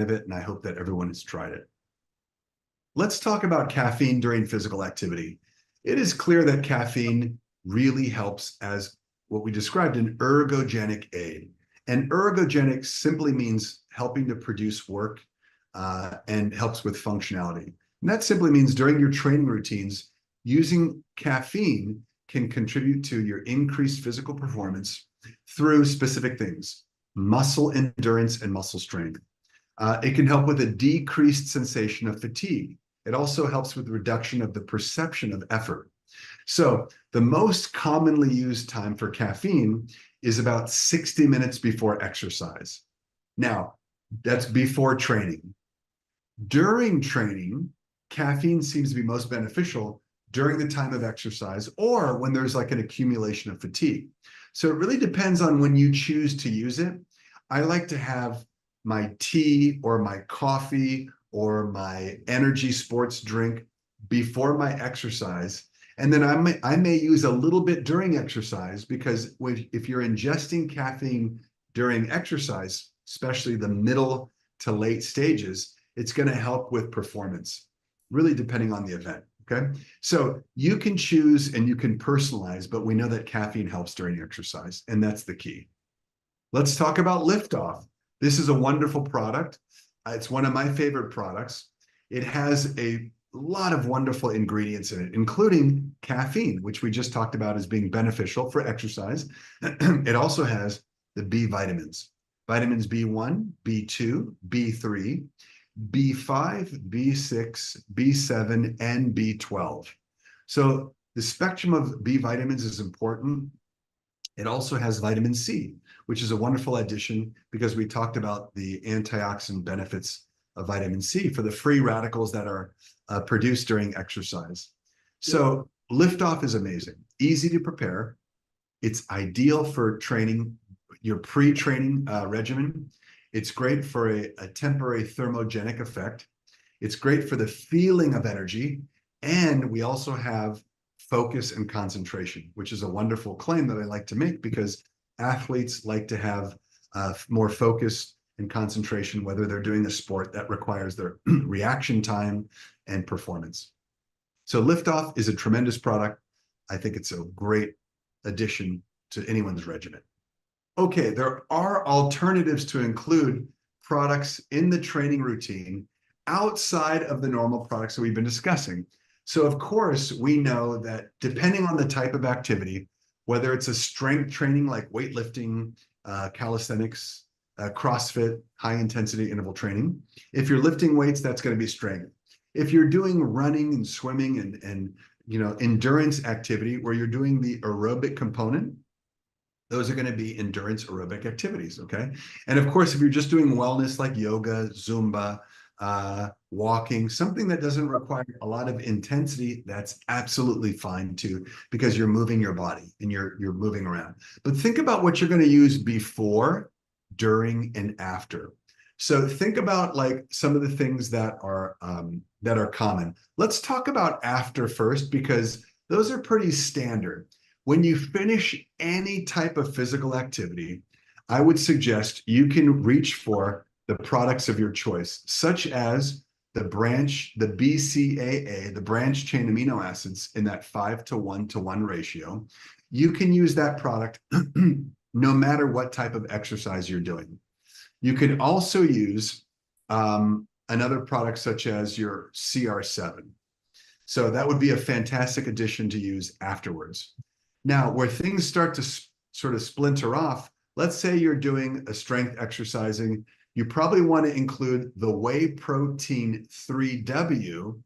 of it, and I hope that everyone has tried it. Let's talk about caffeine during physical activity. It is clear that caffeine really helps as what we described an ergogenic aid. And ergogenic simply means helping to produce work and helps with functionality. And that simply means during your training routines, using caffeine can contribute to your increased physical performance through specific things: muscle endurance and muscle strength. It can help with a decreased sensation of fatigue. It also helps with reduction of the perception of effort. So the most commonly used time for caffeine is about 60 minutes before exercise. Now, that's before training. During training, caffeine seems to be most beneficial during the time of exercise or when there's like an accumulation of fatigue. So it really depends on when you choose to use it. I like to have my tea or my coffee or my energy sports drink before my exercise. And then I may use a little bit during exercise, because if you're ingesting caffeine during exercise, especially the middle to late stages, it's going to help with performance, really depending on the event. Okay. So you can choose and you can personalize, but we know that caffeine helps during exercise, and that's the key. Let's talk about Liftoff. This is a wonderful product. It's one of my favorite products. It has a lot of wonderful ingredients in it, including caffeine, which we just talked about as being beneficial for exercise. It also has the B vitamins, vitamins B1, B2, B3, B5, B6, B7, and B12. So the spectrum of B vitamins is important. It also has vitamin C, which is a wonderful addition because we talked about the antioxidant benefits of vitamin C for the free radicals that are produced during exercise. So Liftoff is amazing, easy to prepare. It's ideal for training, your pre-training regimen. It's great for a temporary thermogenic effect. It's great for the feeling of energy. And we also have focus and concentration, which is a wonderful claim that I like to make because athletes like to have more focus and concentration, whether they're doing a sport that requires their reaction time and performance. So Liftoff is a tremendous product. I think it's a great addition to anyone's regimen. Okay, there are alternatives to include products in the training routine outside of the normal products that we've been discussing. So of course, we know that depending on the type of activity, whether it's a strength training like weightlifting, calisthenics, CrossFit, high intensity interval training, if you're lifting weights, that's going to be strength. If you're doing running and swimming and endurance activity where you're doing the aerobic component, those are going to be endurance aerobic activities, okay? And of course, if you're just doing wellness like yoga, Zumba, walking, something that doesn't require a lot of intensity, that's absolutely fine too, because you're moving your body and you're moving around. But think about what you're going to use before, during, and after. So think about like some of the things that are common. Let's talk about after first, because those are pretty standard. When you finish any type of physical activity, I would suggest you can reach for the products of your choice, such as the BCAA, the branch chain amino acids in that 5:1 ratio. You can use that product no matter what type of exercise you're doing. You can also use another product such as your CR7. So that would be a fantastic addition to use afterwards. Now, where things start to sort of splinter off, let's say you're doing a strength exercising, you probably want to include the whey protein 3W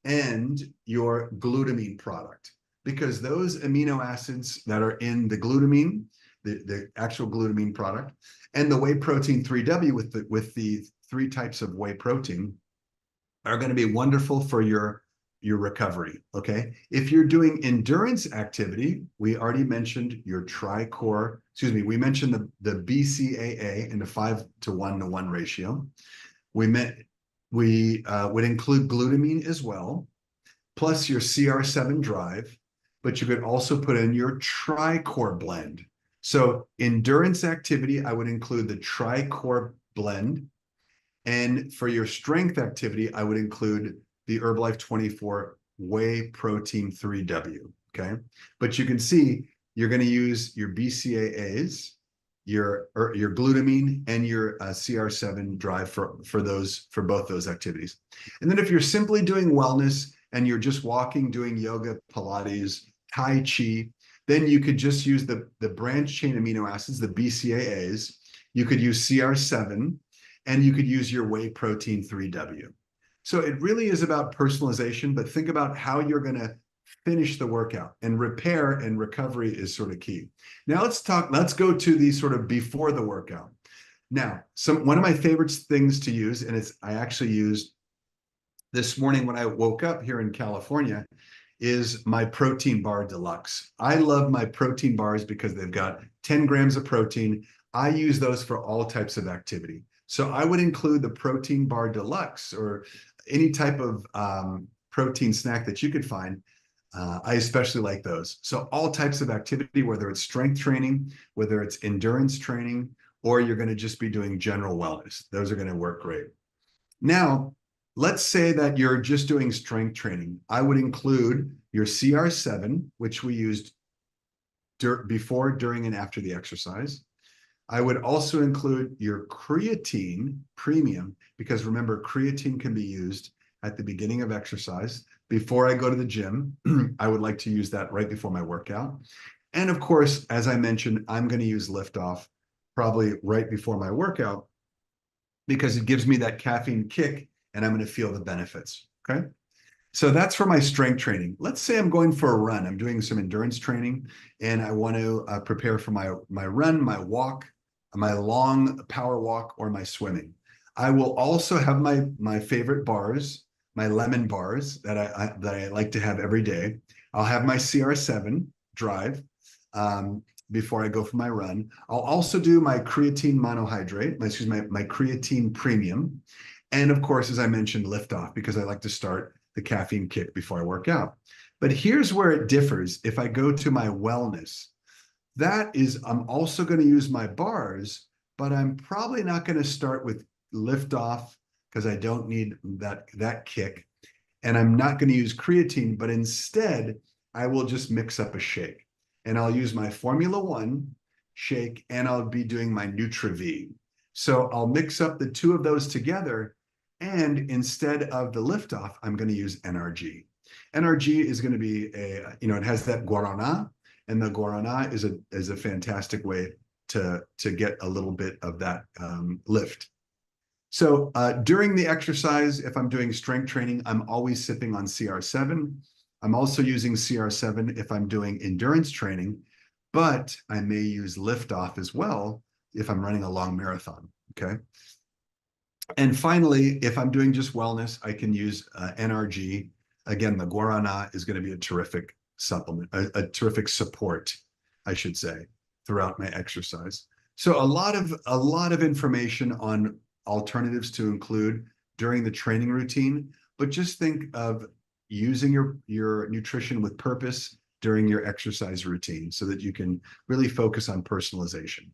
and your glutamine product, because those amino acids that are in the glutamine, the actual glutamine product, and the whey protein 3W with the 3 types of whey protein are going to be wonderful for your recovery, okay? If you're doing endurance activity, we already mentioned your we mentioned the BCAA in the 5:1 ratio. We would include glutamine as well, plus your CR7 drive, but you could also put in your Tricor blend. So endurance activity, I would include the Tricor blend. And for your strength activity, I would include the Herbalife 24 Whey Protein 3W, okay? But you can see you're going to use your BCAAs, your glutamine, and your CR7 drive for both those activities. And then if you're simply doing wellness and you're just walking, doing yoga, Pilates, Tai Chi, then you could just use the branched chain amino acids, the BCAAs. You could use CR7, and you could use your whey protein 3W. So it really is about personalization, but think about how you're going to finish the workout, and repair and recovery is sort of key. Now let's go to the sort of before the workout. Now, one of my favorite things to use, and I actually used this morning when I woke up here in California, is my protein bar deluxe. I love my protein bars because they've got 10 grams of protein. I use those for all types of activity. So I would include the protein bar deluxe or any type of protein snack that you could find. I especially like those. So all types of activity, whether it's strength training, whether it's endurance training, or you're going to just be doing general wellness, those are going to work great. Now, let's say that you're just doing strength training. I would include your CR7, which we used before, during, and after the exercise. I would also include your creatine premium, because remember, creatine can be used at the beginning of exercise. Before I go to the gym, I would like to use that right before my workout. And of course, as I mentioned, I'm going to use Liftoff probably right before my workout because it gives me that caffeine kick and I'm going to feel the benefits. Okay. So that's for my strength training. Let's say I'm going for a run. I'm doing some endurance training and I want to prepare for my run, my walk, my long power walk, or my swimming. I will also have my favorite bars, my lemon bars that I like to have every day. I'll have my CR7 drive before I go for my run. I'll also do my creatine monohydrate, my creatine premium. And of course, as I mentioned, Liftoff, because I like to start the caffeine kick before I work out. But here's where it differs. If I go to my wellness, I'm also going to use my bars, but I'm probably not going to start with Liftoff because I don't need that kick. And I'm not going to use creatine, but instead I will just mix up a shake. And I'll use my Formula One shake and I'll be doing my Nutric. So I'll mix up the two of those together. And instead of the Liftoff, I'm going to use NRG. NRG is going to be it has that guarana, and the guarana is a fantastic way to get a little bit of that lift. So during the exercise, if I'm doing strength training, I'm always sipping on CR7. I'm also using CR7 if I'm doing endurance training, but I may use Liftoff as well if I'm running a long marathon, okay? And finally, if I'm doing just wellness, I can use NRG. Again, the guarana is going to be a terrific supplement, a terrific support, I should say, throughout my exercise. So a lot of information on alternatives to include during the training routine, but just think of using your nutrition with purpose during your exercise routine so that you can really focus on personalization.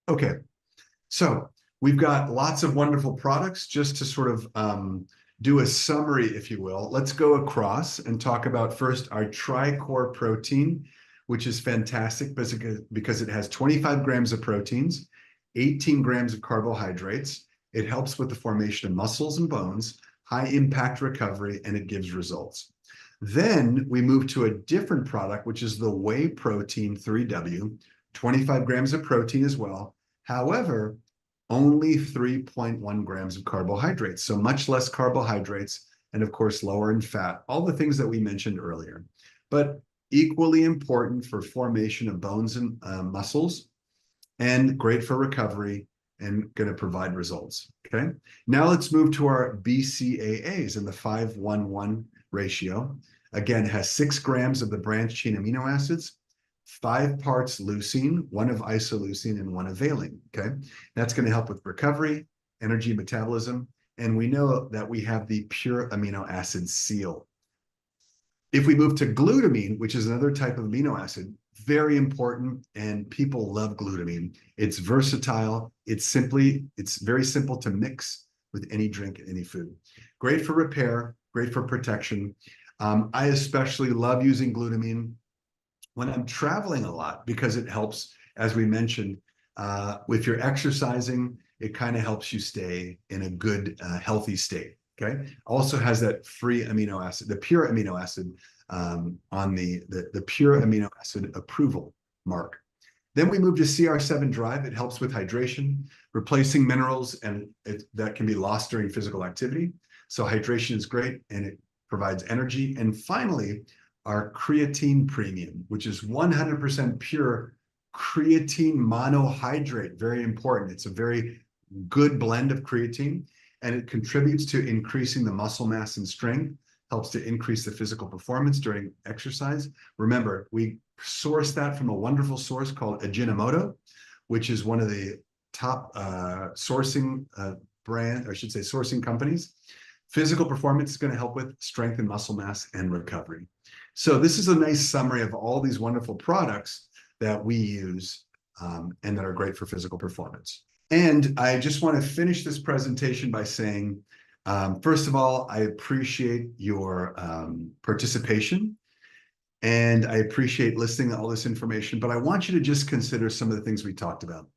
Okay, so we've got lots of wonderful products. Just to sort of do a summary, if you will, let's go across and talk about first our Tri-Core protein, which is fantastic because it has 25 grams of proteins, 18 grams of carbohydrates. It helps with the formation of muscles and bones, high impact recovery, and it gives results. Then we move to a different product, which is the Whey Protein 3W, 25 grams of protein as well. However, only 3.1 grams of carbohydrates, so much less carbohydrates, and of course, lower in fat, all the things that we mentioned earlier, but equally important for formation of bones and muscles, and great for recovery and going to provide results, okay? Now let's move to our BCAAs in the 5-1-1 ratio. Again, it has 6 grams of the branched chain amino acids, 5 parts leucine, 1 of isoleucine, and 1 of valine, okay? That's going to help with recovery, energy metabolism, and we know that we have the pure amino acid seal. If we move to glutamine, which is another type of amino acid, very important, and people love glutamine. It's versatile. It's very simple to mix with any drink, any food. Great for repair, great for protection. I especially love using glutamine when I'm traveling a lot because it helps, as we mentioned, if you're exercising, it kind of helps you stay in a good, healthy state. Okay. Also has that free amino acid, the pure amino acid on the pure amino acid approval mark. Then we move to CR7 Drive. It helps with hydration, replacing minerals, and that can be lost during physical activity. So hydration is great, and it provides energy. And finally, our creatine premium, which is 100% pure creatine monohydrate. Very important. It's a very good blend of creatine, and it contributes to increasing the muscle mass and strength, helps to increase the physical performance during exercise. Remember, we source that from a wonderful source called Ajinomoto, which is one of the top sourcing sourcing companies. Physical performance is going to help with strength and muscle mass and recovery. So this is a nice summary of all these wonderful products that we use and that are great for physical performance. And I just want to finish this presentation by saying, first of all, I appreciate your participation, and I appreciate listening to all this information, but I want you to just consider some of the things we talked about.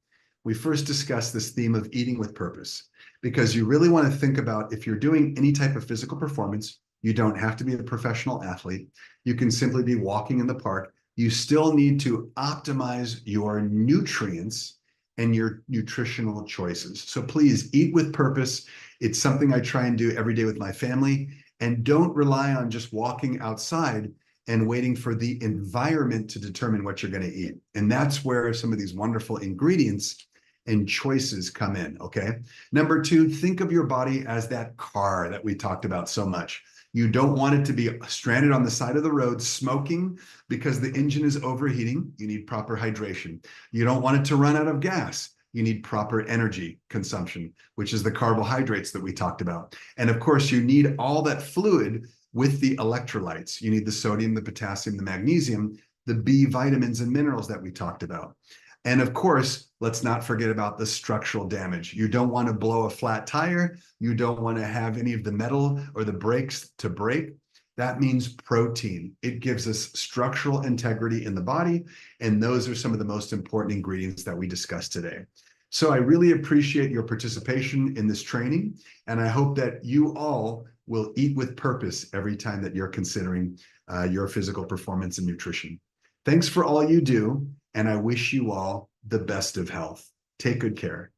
We first discussed this theme of eating with purpose, because you really want to think about, if you're doing any type of physical performance, you don't have to be a professional athlete. You can simply be walking in the park. You still need to optimize your nutrients and your nutritional choices. So please eat with purpose. It's something I try and do every day with my family. And don't rely on just walking outside and waiting for the environment to determine what you're going to eat. And that's where some of these wonderful ingredients and choices come in, okay? Number two, think of your body as that car that we talked about so much. You don't want it to be stranded on the side of the road smoking because the engine is overheating. You need proper hydration. You don't want it to run out of gas. You need proper energy consumption, which is the carbohydrates that we talked about. And of course, you need all that fluid with the electrolytes. You need the sodium, the potassium, the magnesium, the B vitamins and minerals that we talked about. And of course, let's not forget about the structural damage. You don't want to blow a flat tire. You don't want to have any of the metal or the brakes to break. That means protein. It gives us structural integrity in the body. And those are some of the most important ingredients that we discussed today. So I really appreciate your participation in this training. And I hope that you all will eat with purpose every time that you're considering your physical performance and nutrition. Thanks for all you do, and I wish you all the best of health. Take good care.